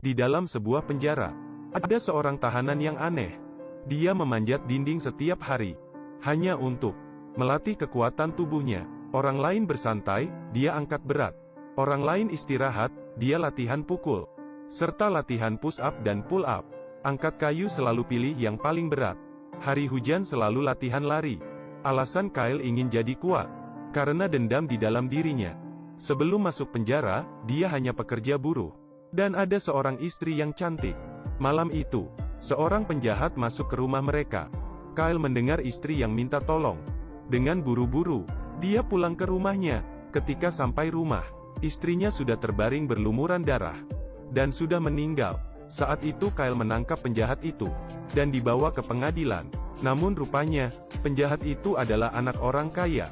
Di dalam sebuah penjara, ada seorang tahanan yang aneh. Dia memanjat dinding setiap hari, hanya untuk melatih kekuatan tubuhnya. Orang lain bersantai, dia angkat berat. Orang lain istirahat, dia latihan pukul. Serta latihan push up dan pull up. Angkat kayu selalu pilih yang paling berat. Hari hujan selalu latihan lari. Alasan Kyle ingin jadi kuat, karena dendam di dalam dirinya. Sebelum masuk penjara, dia hanya pekerja buruh. Dan ada seorang istri yang cantik. Malam itu, seorang penjahat masuk ke rumah mereka. Kyle mendengar istri yang minta tolong. Dengan buru-buru, dia pulang ke rumahnya. Ketika sampai rumah, istrinya sudah terbaring berlumuran darah dan sudah meninggal. Saat itu Kyle menangkap penjahat itu dan dibawa ke pengadilan. Namun rupanya, penjahat itu adalah anak orang kaya.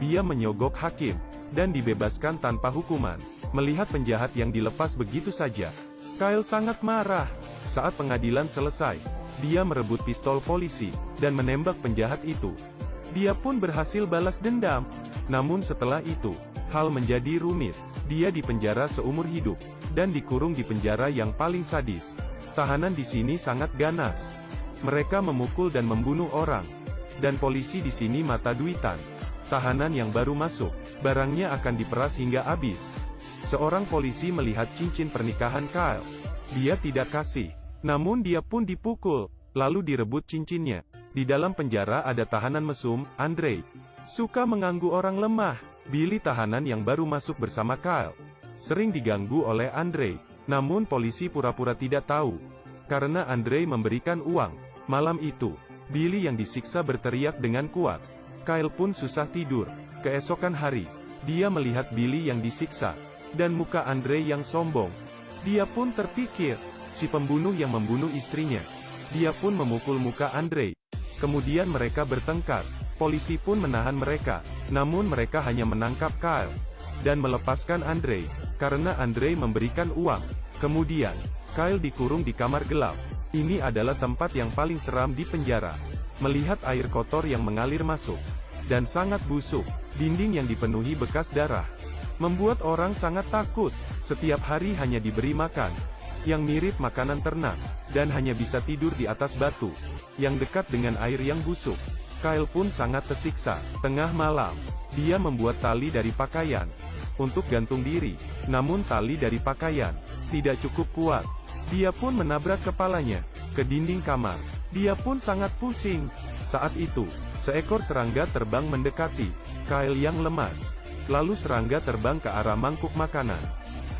Dia menyogok hakim dan dibebaskan tanpa hukuman. Melihat penjahat yang dilepas begitu saja, Kyle sangat marah. Saat pengadilan selesai, dia merebut pistol polisi dan menembak penjahat itu. Dia pun berhasil balas dendam. Namun setelah itu, hal menjadi rumit. Dia dipenjara seumur hidup dan dikurung di penjara yang paling sadis. Tahanan di sini sangat ganas. Mereka memukul dan membunuh orang. Dan polisi di sini mata duitan. Tahanan yang baru masuk, barangnya akan diperas hingga habis. Seorang polisi melihat cincin pernikahan Kyle. Dia tidak kasih. Namun dia pun dipukul, lalu direbut cincinnya. Di dalam penjara ada tahanan mesum, Andre. Suka mengganggu orang lemah. Billy tahanan yang baru masuk bersama Kyle. Sering diganggu oleh Andre. Namun polisi pura-pura tidak tahu. Karena Andre memberikan uang. Malam itu, Billy yang disiksa berteriak dengan kuat. Kyle pun susah tidur. Keesokan hari, dia melihat Billy yang disiksa. Dan muka Andre yang sombong. Dia pun terpikir, si pembunuh yang membunuh istrinya. Dia pun memukul muka Andre. Kemudian mereka bertengkar. Polisi pun menahan mereka. Namun mereka hanya menangkap Kyle dan melepaskan Andre, karena Andre memberikan uang. Kemudian, Kyle dikurung di kamar gelap. Ini adalah tempat yang paling seram di penjara. Melihat air kotor yang mengalir masuk, dan sangat busuk, dinding yang dipenuhi bekas darah, membuat orang sangat takut. Setiap hari hanya diberi makan yang mirip makanan ternak, dan hanya bisa tidur di atas batu yang dekat dengan air yang busuk. Kyle pun sangat tersiksa. Tengah malam, dia membuat tali dari pakaian untuk gantung diri. Namun tali dari pakaian tidak cukup kuat. Dia pun menabrak kepalanya ke dinding kamar. Dia pun sangat pusing. Saat itu, seekor serangga terbang mendekati Kyle yang lemas. Lalu serangga terbang ke arah mangkuk makanan.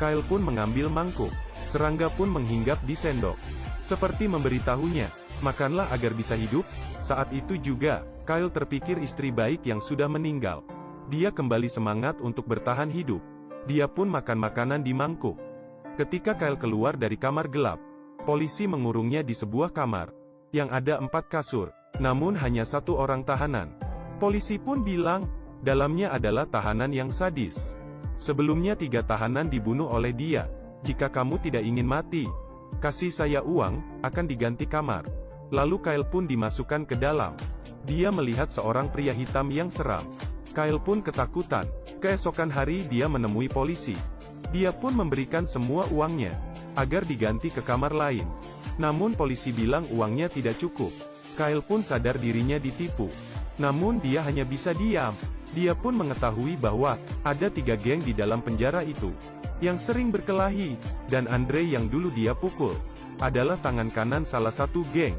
Kyle pun mengambil mangkuk. Serangga pun menghinggap di sendok, seperti memberitahunya, makanlah agar bisa hidup. Saat itu juga, Kyle terpikir istri baik yang sudah meninggal. Dia kembali semangat untuk bertahan hidup. Dia pun makan makanan di mangkuk. Ketika Kyle keluar dari kamar gelap, polisi mengurungnya di sebuah kamar yang ada 4 kasur, namun hanya 1 orang tahanan. Polisi pun bilang, dalamnya adalah tahanan yang sadis. Sebelumnya 3 tahanan dibunuh oleh dia. Jika kamu tidak ingin mati, kasih saya uang, akan diganti kamar. Lalu Kyle pun dimasukkan ke dalam. Dia melihat seorang pria hitam yang seram. Kyle pun ketakutan. Keesokan hari dia menemui polisi. Dia pun memberikan semua uangnya agar diganti ke kamar lain. Namun polisi bilang uangnya tidak cukup. Kyle pun sadar dirinya ditipu. Namun dia hanya bisa diam. Dia pun mengetahui bahwa ada 3 geng di dalam penjara itu yang sering berkelahi, dan Andre yang dulu dia pukul adalah tangan kanan salah satu geng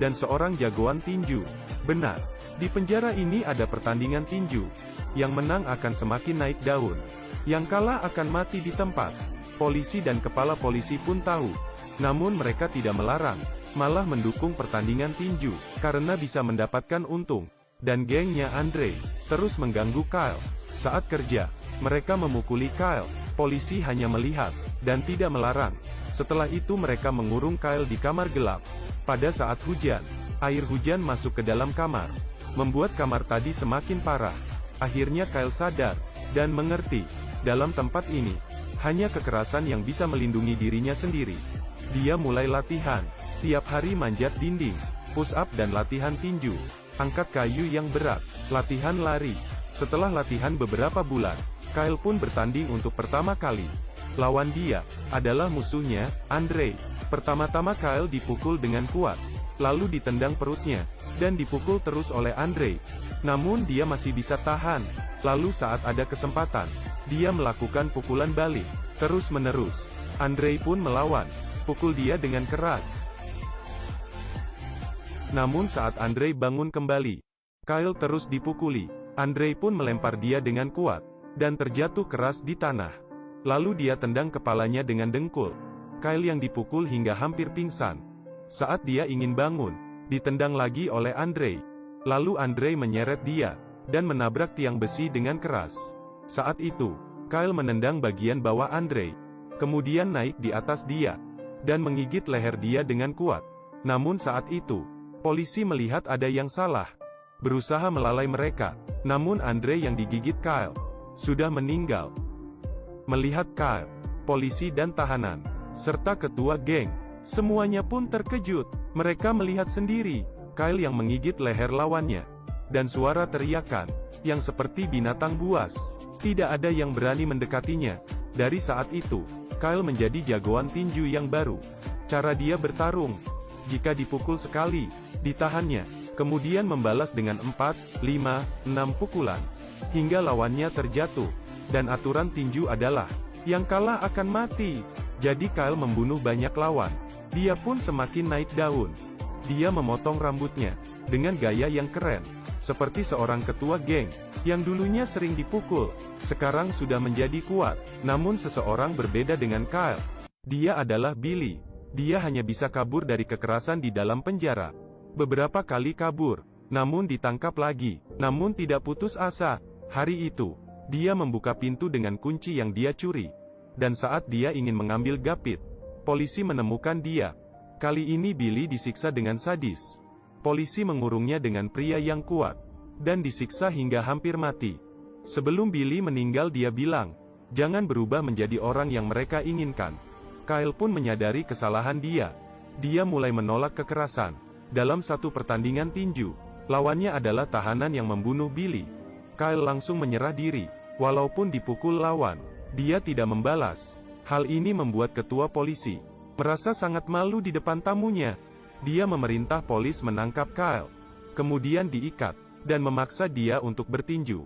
dan seorang jagoan tinju. Benar, di penjara ini ada pertandingan tinju. Yang menang akan semakin naik daun. Yang kalah akan mati di tempat. Polisi dan kepala polisi pun tahu. Namun mereka tidak melarang, malah mendukung pertandingan tinju, karena bisa mendapatkan untung. Dan gengnya Andre terus mengganggu Kyle. Saat kerja, mereka memukuli Kyle. Polisi hanya melihat dan tidak melarang. Setelah itu mereka mengurung Kyle di kamar gelap. Pada saat hujan, air hujan masuk ke dalam kamar, membuat kamar tadi semakin parah. Akhirnya Kyle sadar dan mengerti, dalam tempat ini hanya kekerasan yang bisa melindungi dirinya sendiri. Dia mulai latihan, tiap hari manjat dinding, push up dan latihan tinju, angkat kayu yang berat, latihan lari. Setelah latihan beberapa bulan, Kyle pun bertanding untuk pertama kali. Lawan dia adalah musuhnya, Andre. Pertama-tama Kyle dipukul dengan kuat, lalu ditendang perutnya, dan dipukul terus oleh Andre. Namun dia masih bisa tahan. Lalu saat ada kesempatan, dia melakukan pukulan balik, terus-menerus. Andre pun melawan, pukul dia dengan keras. Namun saat Andre bangun kembali, Kyle terus dipukuli. Andre pun melempar dia dengan kuat, dan terjatuh keras di tanah. Lalu dia tendang kepalanya dengan dengkul. Kyle yang dipukul hingga hampir pingsan. Saat dia ingin bangun, ditendang lagi oleh Andre. Lalu Andre menyeret dia, dan menabrak tiang besi dengan keras. Saat itu, Kyle menendang bagian bawah Andre, kemudian naik di atas dia, dan menggigit leher dia dengan kuat. Namun saat itu, polisi melihat ada yang salah, berusaha melalai mereka. Namun Andre yang digigit Kyle sudah meninggal. Melihat Kyle, polisi dan tahanan, serta ketua geng, semuanya pun terkejut. Mereka melihat sendiri Kyle yang menggigit leher lawannya, dan suara teriakan yang seperti binatang buas. Tidak ada yang berani mendekatinya. Dari saat itu, Kyle menjadi jagoan tinju yang baru. Cara dia bertarung, jika dipukul sekali, ditahannya, kemudian membalas dengan 4, 5, 6 pukulan, hingga lawannya terjatuh. Dan aturan tinju adalah, yang kalah akan mati. Jadi Kyle membunuh banyak lawan. Dia pun semakin naik daun. Dia memotong rambutnya, dengan gaya yang keren, seperti seorang ketua geng, yang dulunya sering dipukul, sekarang sudah menjadi kuat. Namun seseorang berbeda dengan Kyle. Dia adalah Billy. Dia hanya bisa kabur dari kekerasan di dalam penjara. Beberapa kali kabur, namun ditangkap lagi. Namun tidak putus asa. Hari itu, dia membuka pintu dengan kunci yang dia curi. Dan saat dia ingin mengambil gapit, polisi menemukan dia. Kali ini Billy disiksa dengan sadis. Polisi mengurungnya dengan pria yang kuat, dan disiksa hingga hampir mati. Sebelum Billy meninggal dia bilang, jangan berubah menjadi orang yang mereka inginkan. Kyle pun menyadari kesalahan dia. Dia mulai menolak kekerasan. Dalam satu pertandingan tinju, lawannya adalah tahanan yang membunuh Billy. Kyle langsung menyerah diri. Walaupun dipukul lawan, dia tidak membalas. Hal ini membuat ketua polisi merasa sangat malu di depan tamunya. Dia memerintah polis menangkap Kyle, kemudian diikat, dan memaksa dia untuk bertinju.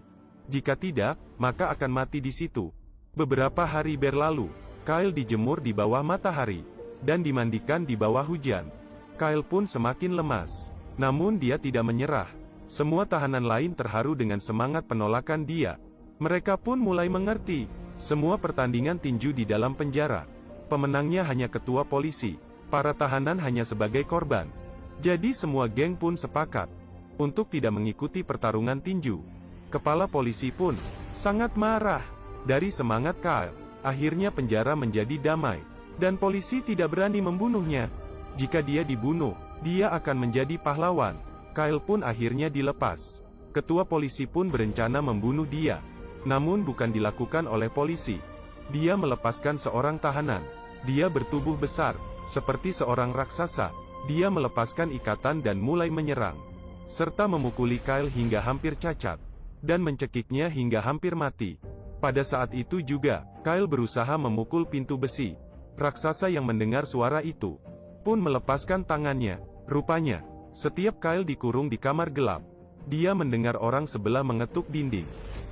Jika tidak, maka akan mati di situ. Beberapa hari berlalu, Kyle dijemur di bawah matahari, dan dimandikan di bawah hujan. Kyle pun semakin lemas. Namun dia tidak menyerah. Semua tahanan lain terharu dengan semangat penolakan dia. Mereka pun mulai mengerti. Semua pertandingan tinju di dalam penjara, pemenangnya hanya ketua polisi. Para tahanan hanya sebagai korban. Jadi semua geng pun sepakat untuk tidak mengikuti pertarungan tinju. Kepala polisi pun sangat marah. Dari semangat Kyle, akhirnya penjara menjadi damai, dan polisi tidak berani membunuhnya. Jika dia dibunuh, dia akan menjadi pahlawan. Kyle pun akhirnya dilepas. Ketua polisi pun berencana membunuh dia. Namun bukan dilakukan oleh polisi. Dia melepaskan seorang tahanan. Dia bertubuh besar, seperti seorang raksasa. Dia melepaskan ikatan dan mulai menyerang, serta memukuli Kyle hingga hampir cacat, dan mencekiknya hingga hampir mati. Pada saat itu juga, Kyle berusaha memukul pintu besi. Raksasa yang mendengar suara itu pun melepaskan tangannya. Rupanya, setiap Kyle dikurung di kamar gelap, dia mendengar orang sebelah mengetuk dinding.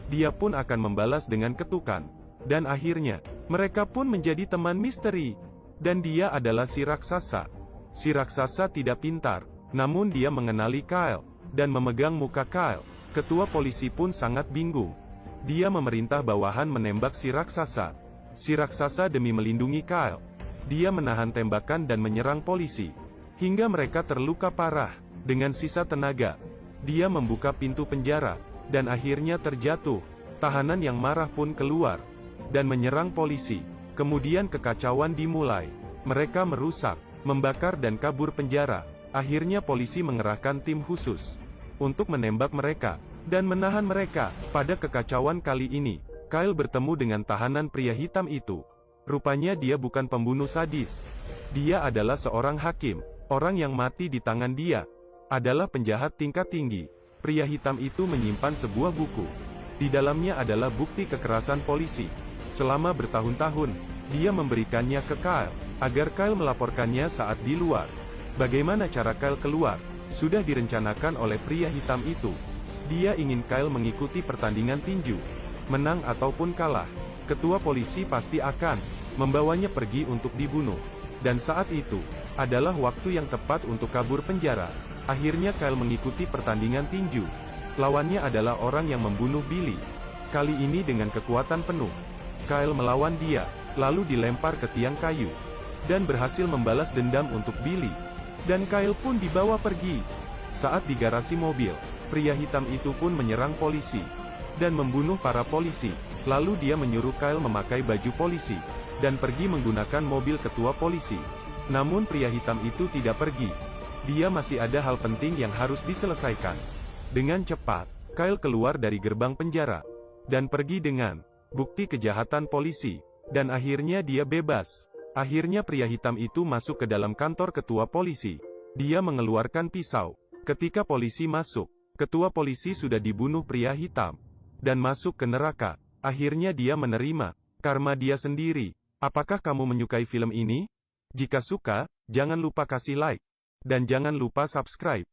Dia pun akan membalas dengan ketukan. Dan akhirnya, mereka pun menjadi teman misteri. Dan dia adalah si raksasa. Si raksasa tidak pintar, namun dia mengenali Kyle, dan memegang muka Kyle. Ketua polisi pun sangat bingung. Dia memerintah bawahan menembak si raksasa. Si raksasa demi melindungi Kyle, dia menahan tembakan dan menyerang polisi, hingga mereka terluka parah. Dengan sisa tenaga, dia membuka pintu penjara, dan akhirnya terjatuh. Tahanan yang marah pun keluar, dan menyerang polisi. Kemudian kekacauan dimulai. Mereka merusak, membakar dan kabur penjara. Akhirnya polisi mengerahkan tim khusus untuk menembak mereka, dan menahan mereka. Pada kekacauan kali ini, Kyle bertemu dengan tahanan pria hitam itu. Rupanya dia bukan pembunuh sadis. Dia adalah seorang hakim. Orang yang mati di tangan dia adalah penjahat tingkat tinggi. Pria hitam itu menyimpan sebuah buku. Di dalamnya adalah bukti kekerasan polisi selama bertahun-tahun. Dia memberikannya ke Kyle, agar Kyle melaporkannya saat di luar. Bagaimana cara Kyle keluar? Sudah direncanakan oleh pria hitam itu. Dia ingin Kyle mengikuti pertandingan tinju. Menang ataupun kalah, ketua polisi pasti akan membawanya pergi untuk dibunuh. Dan saat itu adalah waktu yang tepat untuk kabur penjara. Akhirnya Kyle mengikuti pertandingan tinju. Lawannya adalah orang yang membunuh Billy. Kali ini dengan kekuatan penuh. Kyle melawan dia, lalu dilempar ke tiang kayu. Dan berhasil membalas dendam untuk Billy. Dan Kyle pun dibawa pergi. Saat di garasi mobil, pria hitam itu pun menyerang polisi. Dan membunuh para polisi. Lalu dia menyuruh Kyle memakai baju polisi. Dan pergi menggunakan mobil ketua polisi. Namun pria hitam itu tidak pergi. Dia masih ada hal penting yang harus diselesaikan. Dengan cepat, Kyle keluar dari gerbang penjara. Dan pergi dengan bukti kejahatan polisi. Dan akhirnya dia bebas. Akhirnya pria hitam itu masuk ke dalam kantor ketua polisi. Dia mengeluarkan pisau. Ketika polisi masuk, ketua polisi sudah dibunuh pria hitam. Dan masuk ke neraka. Akhirnya dia menerima karma dia sendiri. Apakah kamu menyukai film ini? Jika suka, jangan lupa kasih like. Dan jangan lupa subscribe.